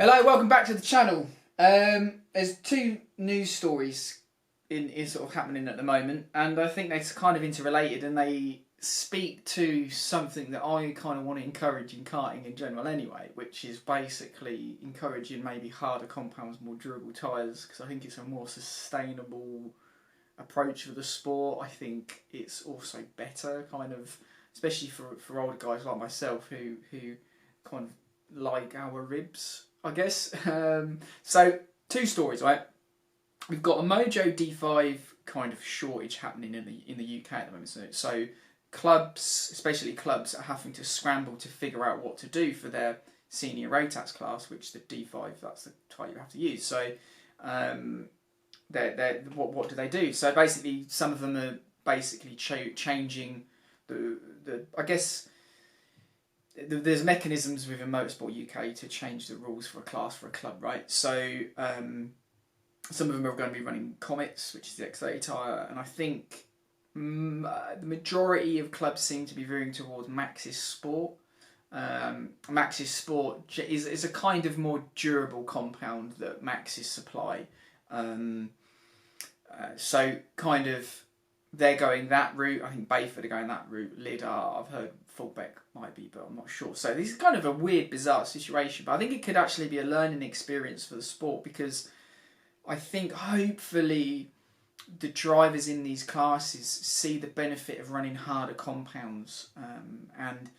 Hello, welcome back to the channel. There's two news stories in sort of happening at the moment, and I think they're kind of interrelated, and they speak to something that I kind of want to encourage in karting in general anyway, which is basically encouraging maybe harder compounds, more durable tyres, because I think it's a more sustainable approach for the sport. I think it's also better, kind of, especially for older guys like myself who kind of like our ribs, I guess. So two stories, right? We've got a Mojo D5 kind of shortage happening in the UK at the moment. So clubs, especially clubs, are having to scramble to figure out what to do for their senior Rotax class, which the D5, that's the type you have to use. So what do they do? So basically, some of them are basically changing the I guess. There's mechanisms within Motorsport UK to change the rules for a class for a club, right? So some of them are going to be running Comets, which is the X30 tyre, and I think the majority of clubs seem to be veering towards Maxxis Sport. Maxxis Sport is a kind of more durable compound that Maxxis supply. So kind of they're going that route. I think Bayford are going that route. Lidar, I've heard Fullbeck might be, but I'm not sure. So this is kind of a weird, bizarre situation. But I think it could actually be a learning experience for the sport, because I think hopefully the drivers in these classes see the benefit of running harder compounds, and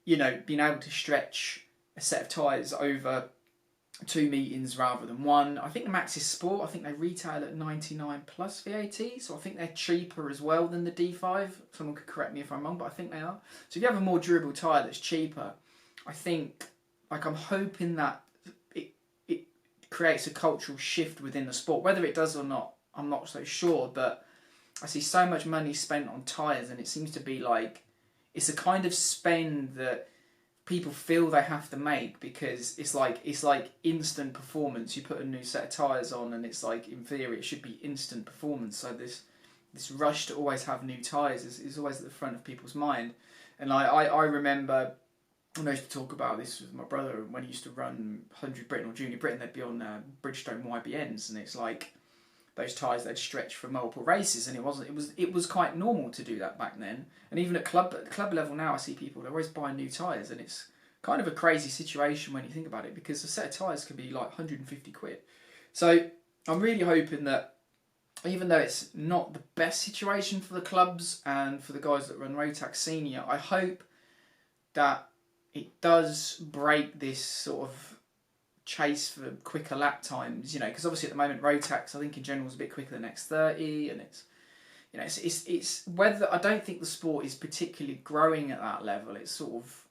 being able to stretch a set of tyres over 2 meetings rather than one. I think the Maxxis Sport, I think they retail at 99 plus VAT, so I think they're cheaper as well than the D5. Someone could correct me if I'm wrong, but I think they are. So if you have a more durable tyre that's cheaper, I think, I'm hoping that it creates a cultural shift within the sport. Whether it does or not, I'm not so sure, but I see so much money spent on tyres, and it seems to be like, it's a kind of spend that people feel they have to make, because it's like instant performance. You put a new set of tyres on, and it's like, in theory, it should be instant performance. So this rush to always have new tyres is always at the front of people's mind. And I remember when I used to talk about this with my brother, when he used to run 100 Britain or Junior Britain, they'd be on Bridgestone YBNs, and it's like those tyres they'd stretch for multiple races, and it was quite normal to do that back then. And even at club level now, I see people, they're always buying new tyres, and it's kind of a crazy situation when you think about it, because a set of tyres can be like 150 quid. So I'm really hoping that, even though it's not the best situation for the clubs and for the guys that run Rotax Senior, I hope that it does break this sort of chase for quicker lap times, because obviously at the moment Rotax, I think in general, is a bit quicker than X30, and it's whether, I don't think the sport is particularly growing at that level. It's sort of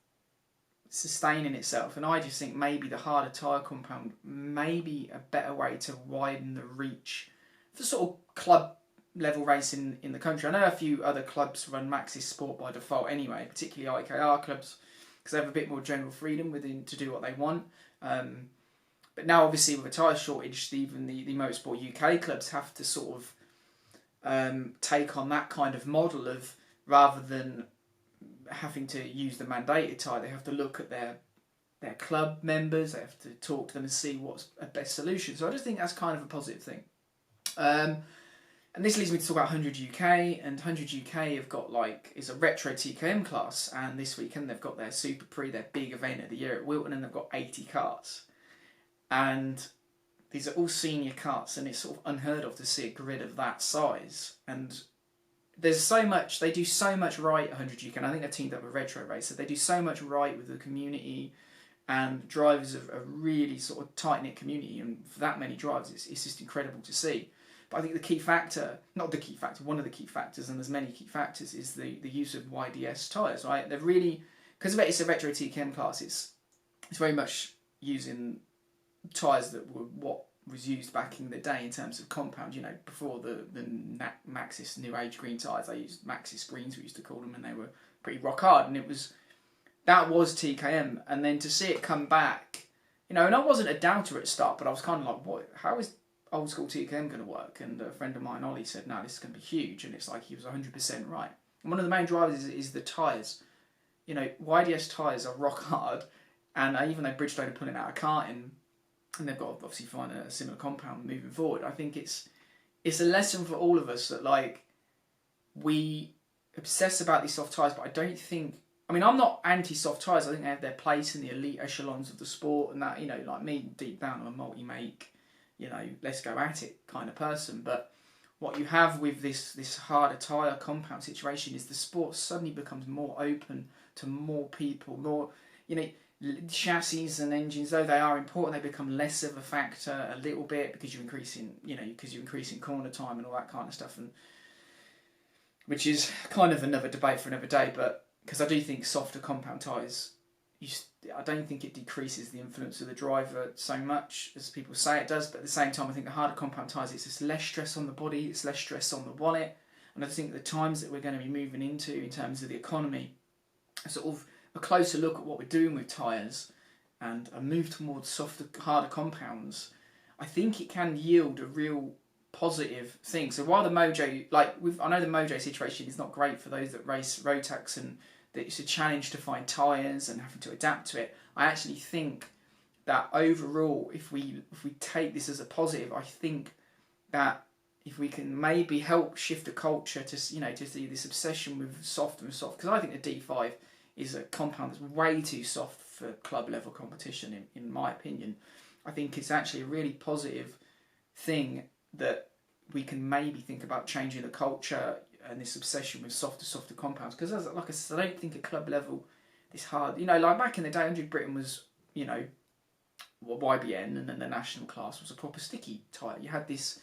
sustaining itself, and I just think maybe the harder tyre compound may be a better way to widen the reach for sort of club level racing in the country. I know a few other clubs run Maxxis Sport by default anyway, particularly IKR clubs, because they have a bit more general freedom to do what they want. But now, obviously, with a tyre shortage, even the Motorsport UK clubs have to sort of take on that kind of model of, rather than having to use the mandated tyre, they have to look at their club members, they have to talk to them and see what's a best solution. So I just think that's kind of a positive thing. And this leads me to talk about 100 UK, and 100 UK have got is a retro TKM class, and this weekend they've got their Super Prix, their big event of the year at Wilton, and they've got 80 karts. And these are all senior karts, and it's sort of unheard of to see a grid of that size. And there's so much, they do so much right at 100 UK, and I think they've teamed up with Retro Racer. They do so much right with the community, and drivers of a really sort of tight-knit community, and for that many drivers, it's just incredible to see. But I think the key factor, not the key factor, one of the key factors, and there's many key factors, is the use of YDS tyres, right? They're really, because it's a retro TKM class, it's very much using tyres that were what was used back in the day in terms of compound. Before the Maxxis new age green tyres, they used Maxxis greens, we used to call them, and they were pretty rock hard, and that was TKM. And then to see it come back, and I wasn't a doubter at the start, but I was kind of like, what? How is old school TKM going to work? And a friend of mine, Ollie, said, no, this is going to be huge, and it's like he was 100% right. And one of the main drivers is the tyres. YDS tyres are rock hard, and even though Bridgestone are pulling out a karting, and they've got to obviously find a similar compound moving forward. I think it's a lesson for all of us that like we obsess about these soft tyres, but I don't think. I mean, I'm not anti-soft tyres. I think they have their place in the elite echelons of the sport, and that, you know, like me, deep down, I'm a multi-make, you know, let's go at it kind of person. But what you have with this harder tyre compound situation is the sport suddenly becomes more open to more people, more, you know, chassis and engines, though they are important, they become less of a factor a little bit because you're increasing, you know, because you're increasing corner time and all that kind of stuff, and which is kind of another debate for another day. But because I do think softer compound tyres, I don't think it decreases the influence of the driver so much as people say it does. But at the same time, I think the harder compound tyres, it's just less stress on the body, it's less stress on the wallet. And I think the times that we're going to be moving into in terms of the economy, sort of a closer look at what we're doing with tyres and a move towards softer, harder compounds, I think it can yield a real positive thing. So while the Mojo, I know the Mojo situation is not great for those that race Rotax, and that it's a challenge to find tyres and having to adapt to it, I actually think that overall, if we take this as a positive, I think that if we can maybe help shift a culture to, you know, to see this obsession with soft and soft, because I think the D5 is a compound that's way too soft for club level competition, in my opinion. I think it's actually a really positive thing that we can maybe think about changing the culture and this obsession with softer compounds. Because like I said, I don't think at club level this hard. You know, like back in the day, 100 Britain was, you know, YBN, and then the national class was a proper sticky tyre. You had this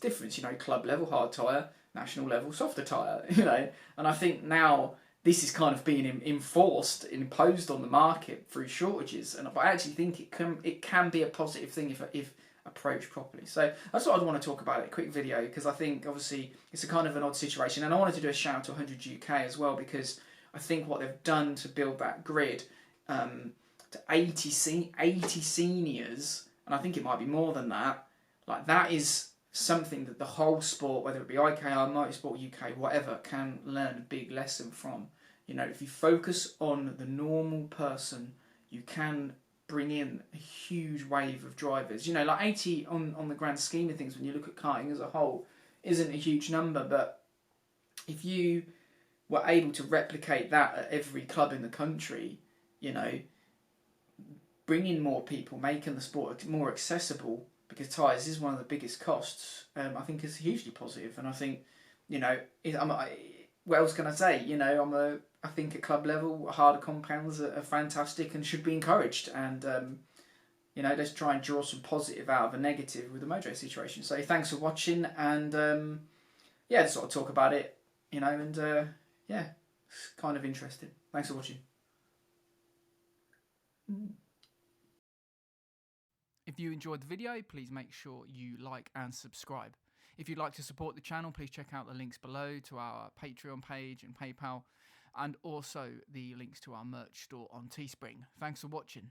difference, you know, club level hard tyre, national level softer tyre, you know. And I think now this is kind of being imposed on the market through shortages. And I actually think it can be a positive thing if approached properly. So that's what I'd want to talk about in a quick video, because I think obviously it's a kind of an odd situation, and I wanted to do a shout out to 100 UK as well, because I think what they've done to build that grid to 80 seniors, and I think it might be more than that, like that is something that the whole sport, whether it be IKR, Motorsport UK, whatever, can learn a big lesson from. You know, if you focus on the normal person, you can bring in a huge wave of drivers. You know, like 80 on the grand scheme of things, when you look at karting as a whole, isn't a huge number, but if you were able to replicate that at every club in the country, you know, bringing more people, making the sport more accessible, because tyres is one of the biggest costs, I think is hugely positive. And I think, you know, what else can I say? You know, I think at club level, harder compounds are fantastic and should be encouraged. And, you know, let's try and draw some positive out of a negative with the Mojo situation. So thanks for watching, and yeah, just sort of talk about it, you know, and yeah, it's kind of interesting. Thanks for watching. If you enjoyed the video, please make sure you like and subscribe. If you'd like to support the channel, please check out the links below to our Patreon page and PayPal, and also the links to our merch store on Teespring. Thanks for watching.